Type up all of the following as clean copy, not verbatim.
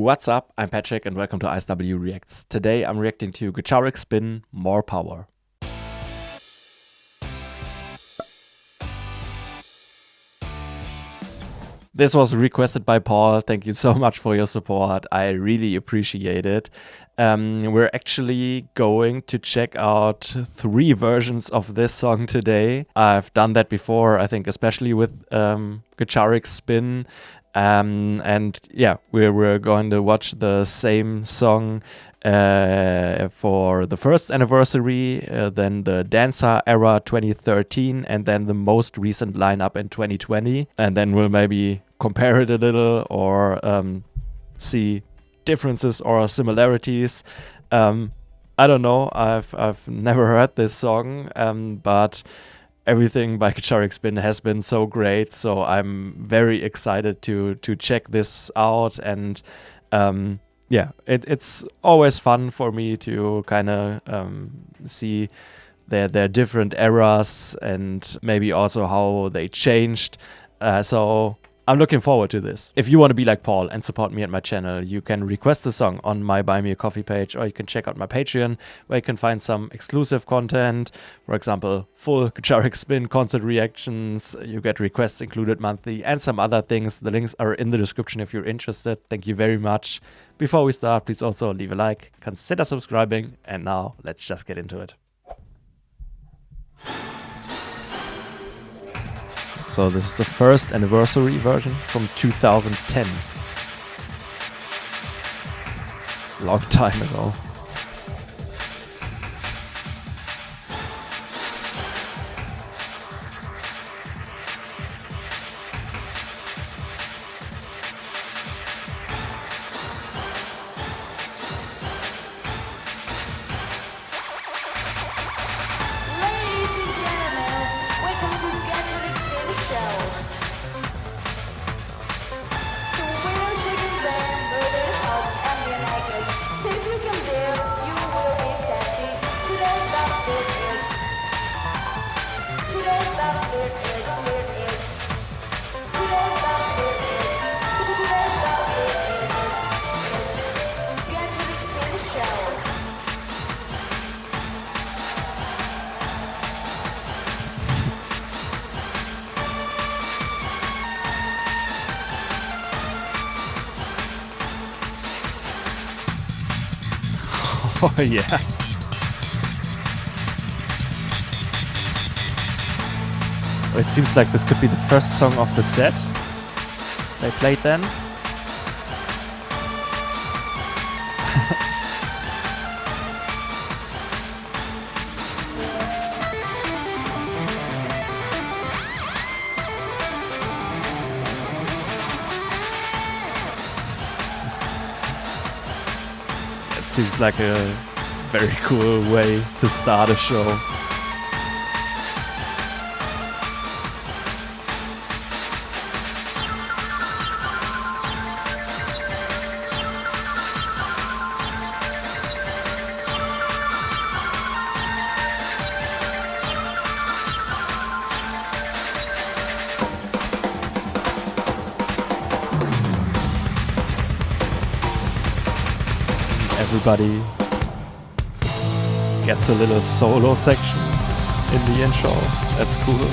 What's up? I'm Patrick and welcome to ISW Reacts. Today I'm reacting to Gacharic Spin More Power. This was requested by Paul. Thank you so much for your support. I really appreciate it. We're actually going to check out 3 versions of this song today. I've done that before, I think especially with Gacharic Spin. And yeah, we're going to watch the same song for the first anniversary, then the Dancer era 2013, and then the most recent lineup in 2020. And then we'll maybe compare it a little or see differences or similarities. I don't know. I've never heard this song, but everything by Gacharic Spin has been so great, so I'm very excited to check this out. And yeah, it's always fun for me to kind of see their different eras and maybe also how they changed. So I'm looking forward to this. If you want to be like Paul and support me and my channel, you can request the song on my Buy Me a Coffee page, or you can check out my Patreon, where you can find some exclusive content. For example, full Gacharic Spin concert reactions, you get requests included monthly, and some other things. The links are in the description if you're interested. Thank you very much. Before we start, please also leave a like, consider subscribing, and now let's just get into it. So this is the first anniversary version from 2010. Long time ago. Oh yeah. So it seems like this could be the first song of the set they played then. Seems like a very cool way to start a show. Everybody gets a little solo section in the intro. That's cool.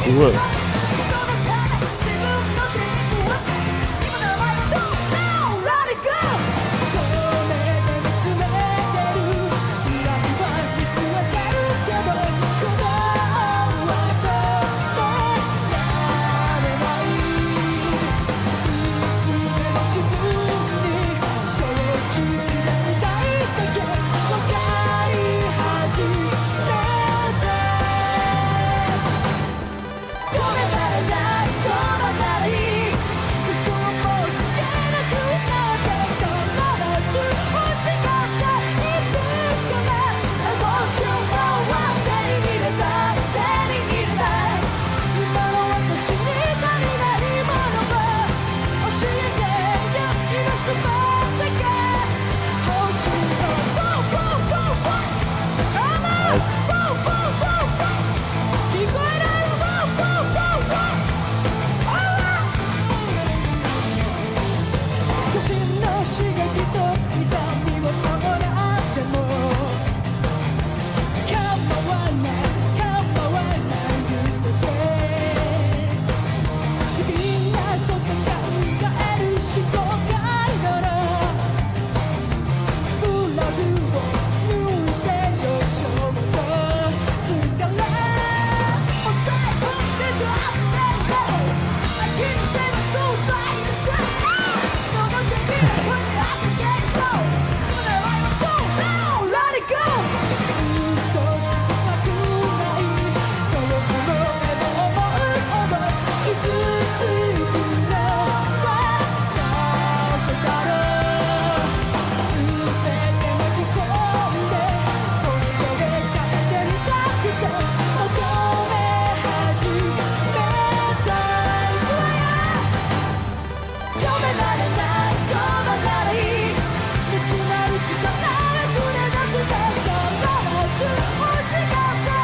Cool. Nice.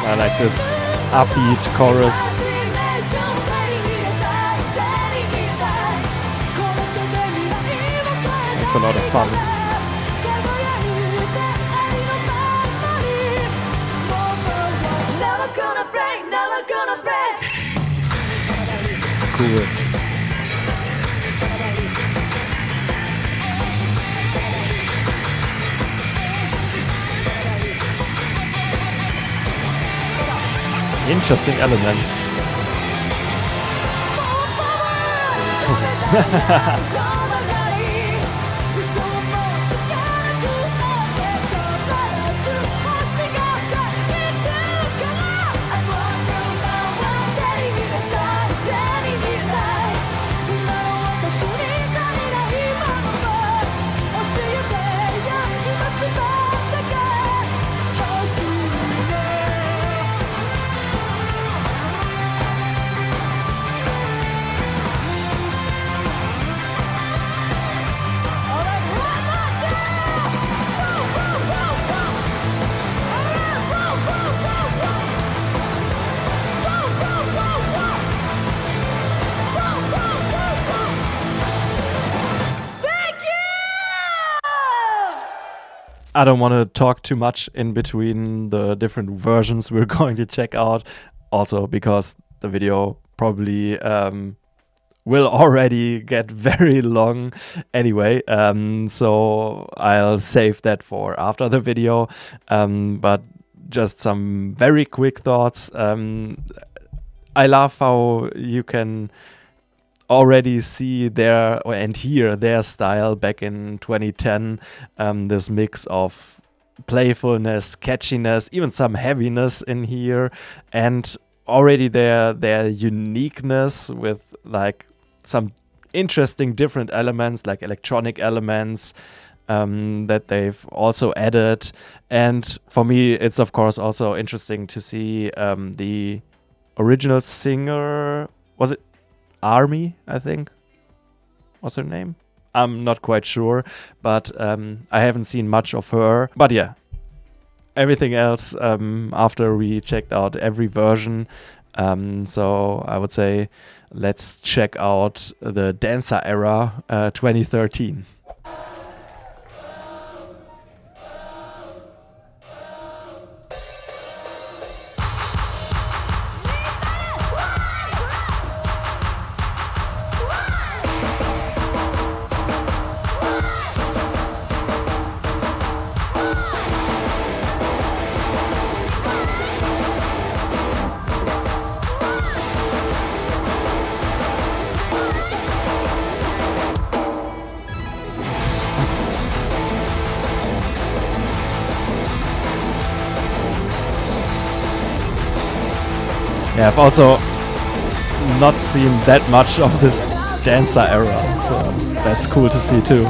I like this upbeat chorus. It's a lot of fun. Cool. Interesting elements. I don't want to talk too much in between the different versions we're going to check out. Also because the video probably will already get very long anyway. So I'll save that for after the video. But just some very quick thoughts. I love how you can already see their and hear their style back in 2010. This mix of playfulness, catchiness, even some heaviness in here, and already their uniqueness with like some interesting different elements like electronic elements that they've also added. And for me, it's of course also interesting to see the original singer. Was it Army, I think, was her name? I'm not quite sure, but I haven't seen much of her. But yeah, everything else after we checked out every version. So I would say let's check out the Dancer era 2013. Yeah, I've also not seen that much of this dancer era, so that's cool to see too.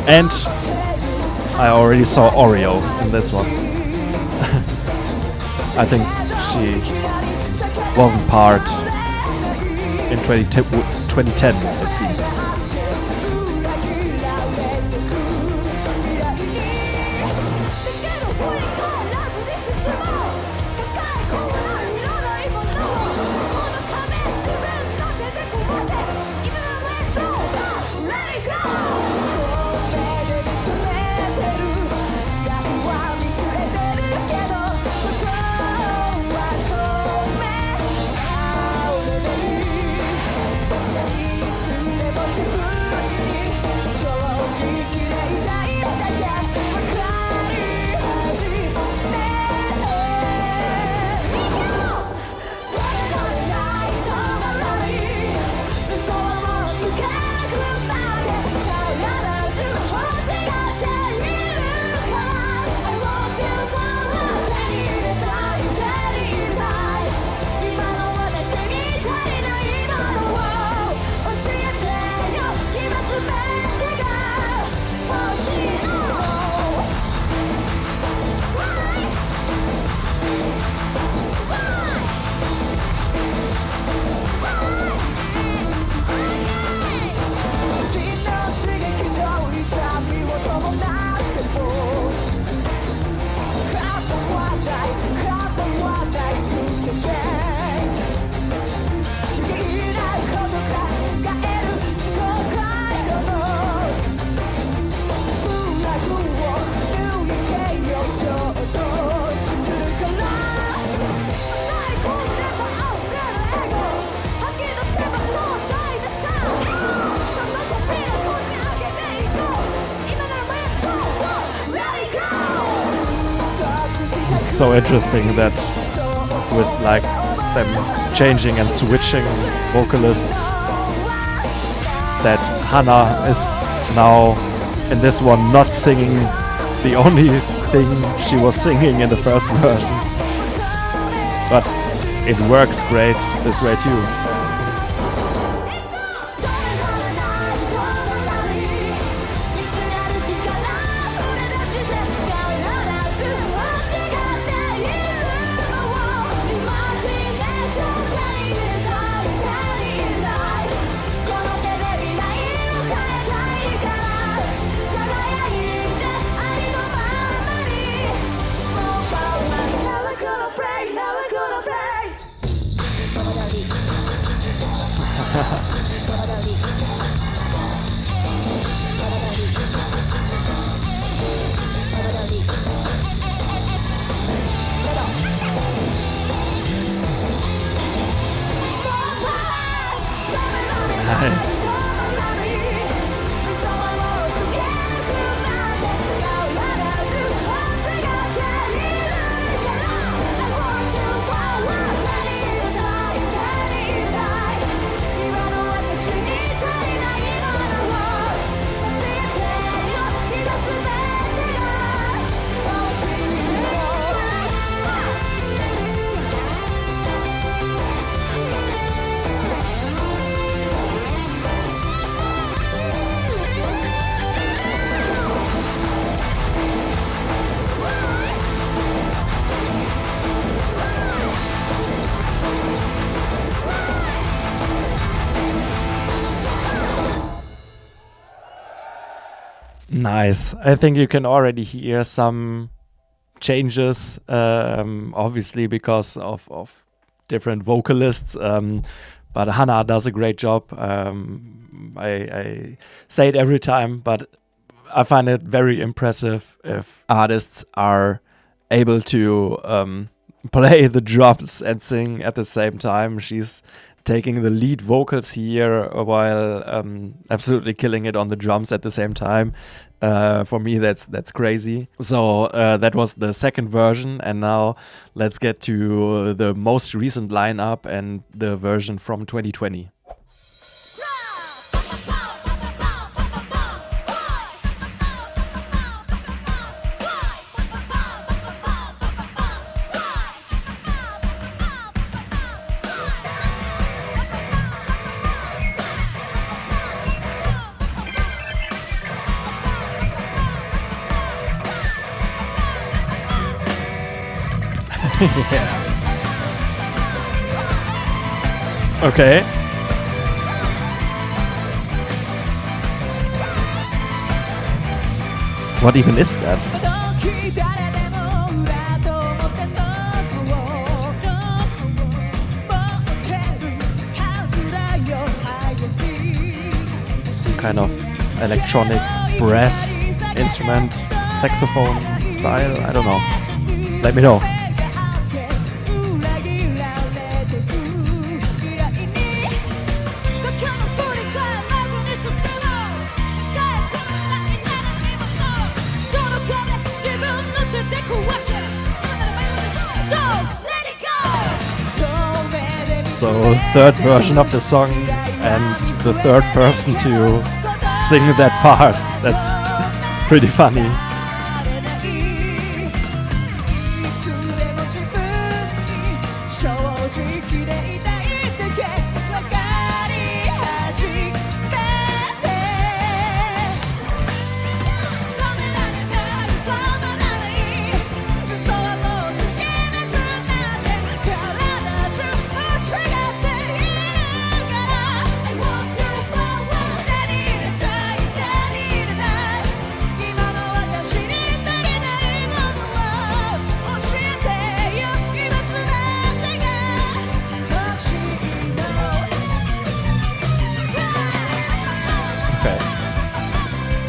And I already saw Oreo in this one. I think she wasn't part in 2010, it seems. So interesting that with like them changing and switching vocalists, that Hana is now in this one not singing the only thing she was singing in the first version, but it works great this way too. Nice. Nice. I think you can already hear some changes, obviously because of different vocalists. But Hana does a great job. I say it every time, but I find it very impressive if artists are able to play the drums and sing at the same time. She's taking the lead vocals here while absolutely killing it on the drums at the same time. For me, that's crazy. So that was the second version, and now let's get to the most recent lineup and the version from 2020. Yeah. Okay. What even is that? Some kind of electronic brass instrument, saxophone style, I don't know. Let me know. So, third version of the song and the third person to sing that part. That's pretty funny.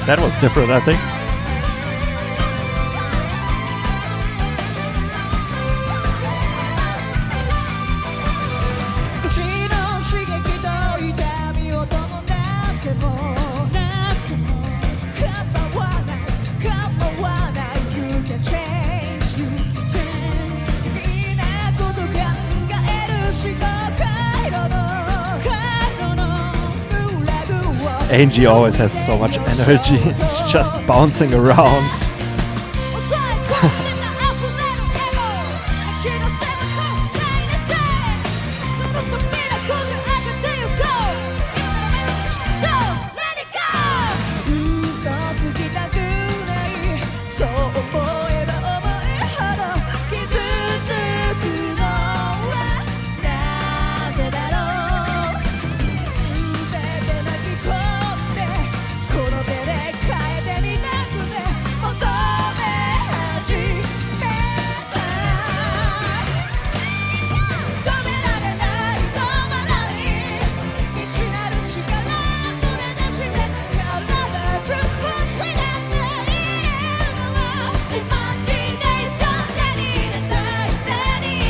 That was different, I think. Angie always has so much energy. It's just bouncing around.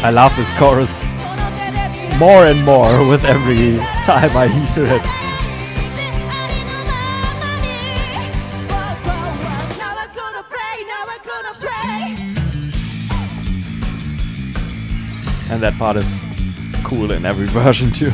I love this chorus more and more with every time I hear it. And that part is cool in every version too.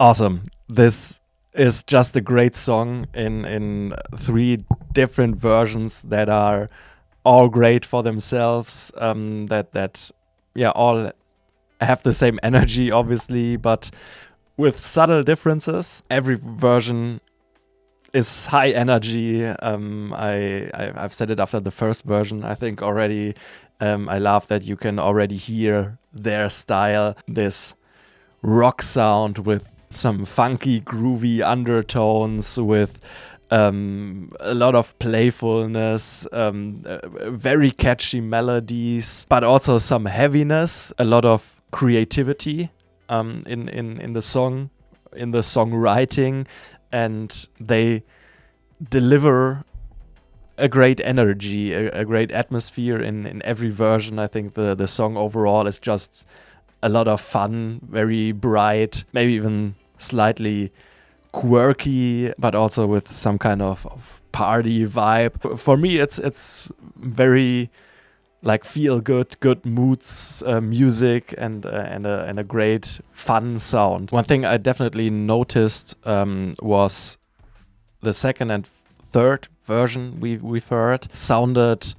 Awesome. This is just a great song in three different versions that are all great for themselves. That all have the same energy, obviously, but with subtle differences. Every version is high energy. I've said it after the first version, I think already. I love that you can already hear their style, this rock sound with some funky, groovy undertones, with a lot of playfulness, very catchy melodies, but also some heaviness, a lot of creativity in the song, in the songwriting, and they deliver a great energy, a great atmosphere in every version. I think the song overall is just a lot of fun, very bright, maybe even slightly quirky, but also with some kind of party vibe. For me, it's very like feel good moods, music, and a great fun sound. One thing I definitely noticed was the second and third version we've heard sounded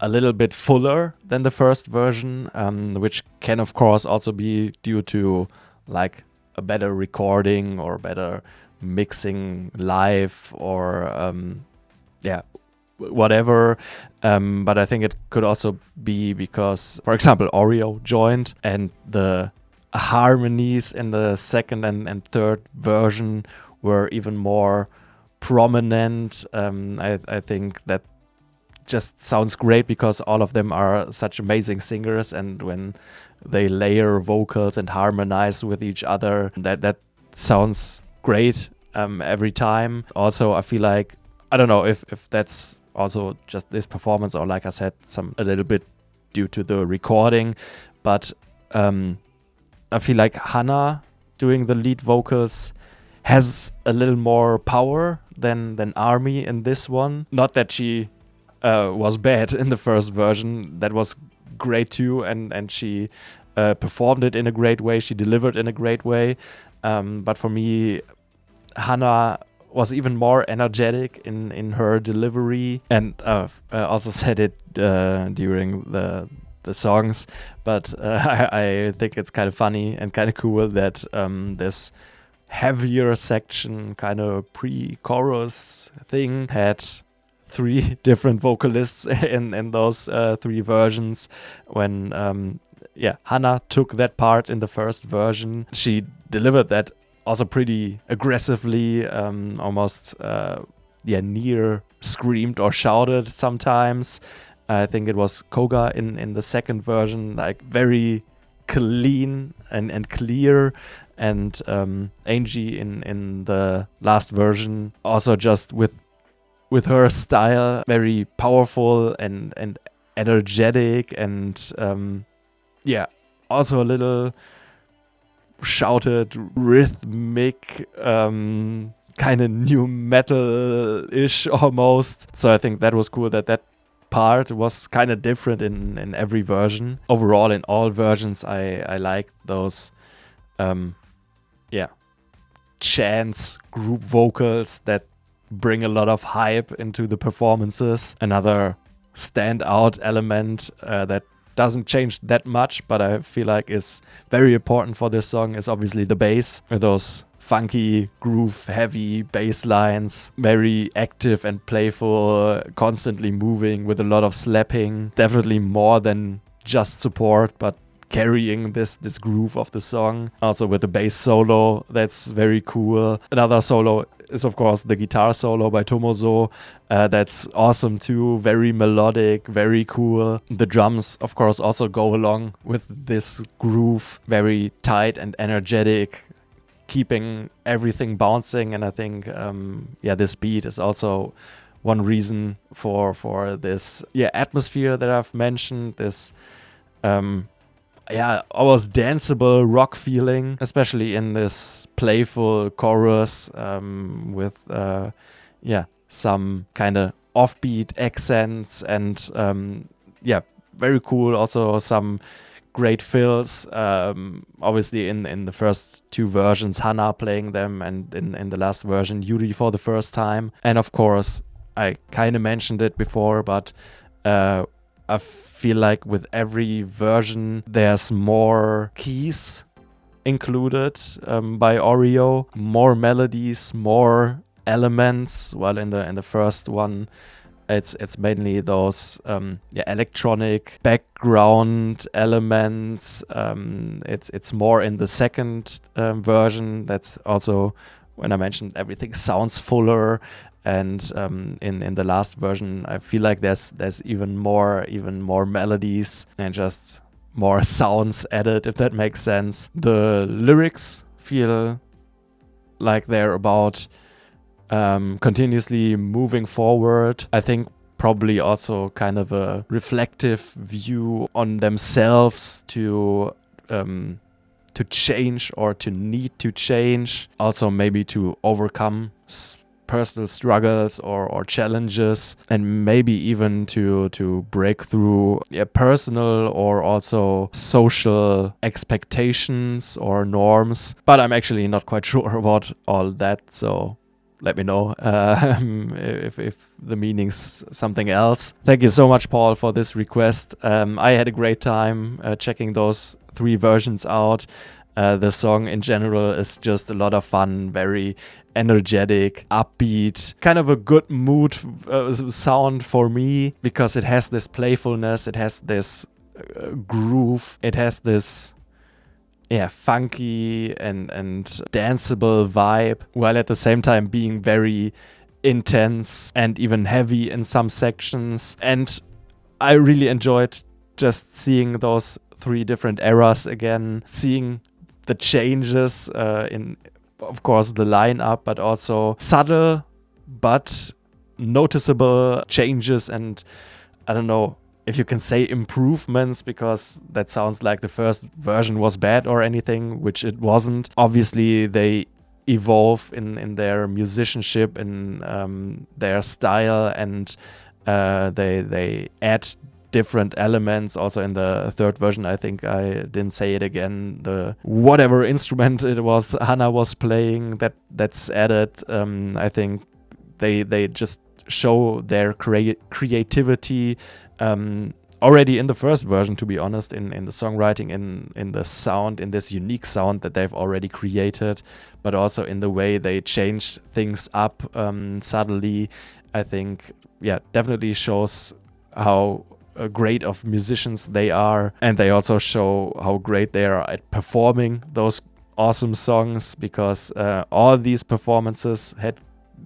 a little bit fuller than the first version, which can of course also be due to like a better recording or better mixing live or whatever. But I think it could also be because, for example, UrhG joined and the harmonies in the second and third version were even more prominent. I think that just sounds great because all of them are such amazing singers, and when they layer vocals and harmonize with each other, that sounds great every time. Also, I feel like, I don't know if that's also just this performance or, like I said, a little bit due to the recording, but I feel like Hannah doing the lead vocals has a little more power than Army in this one. Not that she was bad in the first version, that was great too, and she performed it in a great way, she delivered in a great way, but for me, Hannah was even more energetic in her delivery, and also said it during the songs, but I think it's kind of funny and kind of cool that this heavier section, kind of pre-chorus thing, had 3 different vocalists in those 3 versions. When Hannah took that part in the first version, she delivered that also pretty aggressively, almost near screamed or shouted sometimes. I think it was Koga in the second version, like very clean and clear, and Angie in the last version also just with her style, very powerful and energetic, and also a little shouted, rhythmic, kind of new metal-ish almost. So I think that was cool that part was kind of different in every version. Overall, in all versions, I like those chants, group vocals that bring a lot of hype into the performances. Another standout element that doesn't change that much, but I feel like is very important for this song, is obviously the bass, with those funky, groove heavy bass lines, very active and playful, constantly moving with a lot of slapping, definitely more than just support, but carrying this groove of the song. Also with the bass solo, that's very cool. Another solo is of course the guitar solo by Tomozo. That's awesome too, very melodic, very cool. The drums of course also go along with this groove, very tight and energetic, keeping everything bouncing. And I think this beat is also one reason for this atmosphere that I've mentioned, this almost danceable rock feeling, especially in this playful chorus with some kind of offbeat accents, and very cool. Also some great fills, obviously in the first 2 versions, Hannah playing them, and in the last version, Yuri for the first time. And of course, I kind of mentioned it before, but I feel like with every version there's more keys included by UrhG, more melodies, more elements. While in the first one It's mainly those electronic background elements. It's more in the second version. That's also when I mentioned everything sounds fuller. And in the last version, I feel like there's even more melodies and just more sounds added, if that makes sense. The lyrics feel like they're about continuously moving forward. I think probably also kind of a reflective view on themselves to change or to need to change. Also maybe to overcome personal struggles or challenges, and maybe even to break through personal or also social expectations or norms. But I'm actually not quite sure about all that, so let me know if the meaning's something else. Thank you so much, Paul, for this request. I had a great time checking those 3 versions out. The song in general is just a lot of fun, very energetic, upbeat, kind of a good mood sound for me, because it has this playfulness, it has this groove, it has this funky and danceable vibe, while at the same time being very intense and even heavy in some sections. And I really enjoyed just seeing those 3 different eras again, seeing the changes in, of course, the lineup, but also subtle but noticeable changes, and I don't know if you can say improvements, because that sounds like the first version was bad or anything, which it wasn't. Obviously, they evolve in their musicianship, in their style, and they add different elements. Also in the 3rd version, I think I didn't say it again, the whatever instrument it was Hannah was playing, that's added. I think they just show their creativity already in the first version, to be honest, in the songwriting, in the sound, in this unique sound that they've already created, but also in the way they change things up subtly. I think definitely shows how great of musicians they are, and they also show how great they are at performing those awesome songs, because all these performances had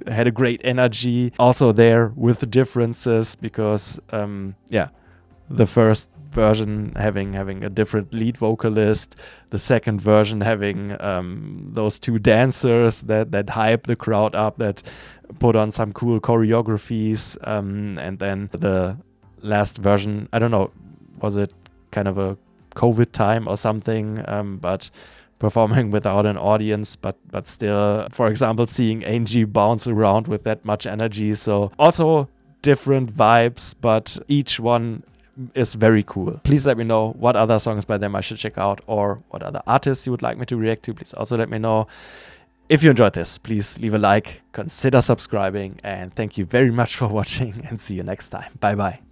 a great energy. Also there with differences, because the first version having a different lead vocalist, the second version having those 2 dancers that hype the crowd up, that put on some cool choreographies, and then the last version, I don't know, was it kind of a COVID time or something, but performing without an audience, but still, for example, seeing Angie bounce around with that much energy. So also different vibes, but each one is very cool. Please let me know what other songs by them I should check out, or what other artists you would like me to react to. Please also let me know. If you enjoyed this, please leave a like, consider subscribing, and thank you very much for watching, and see you next time. Bye bye.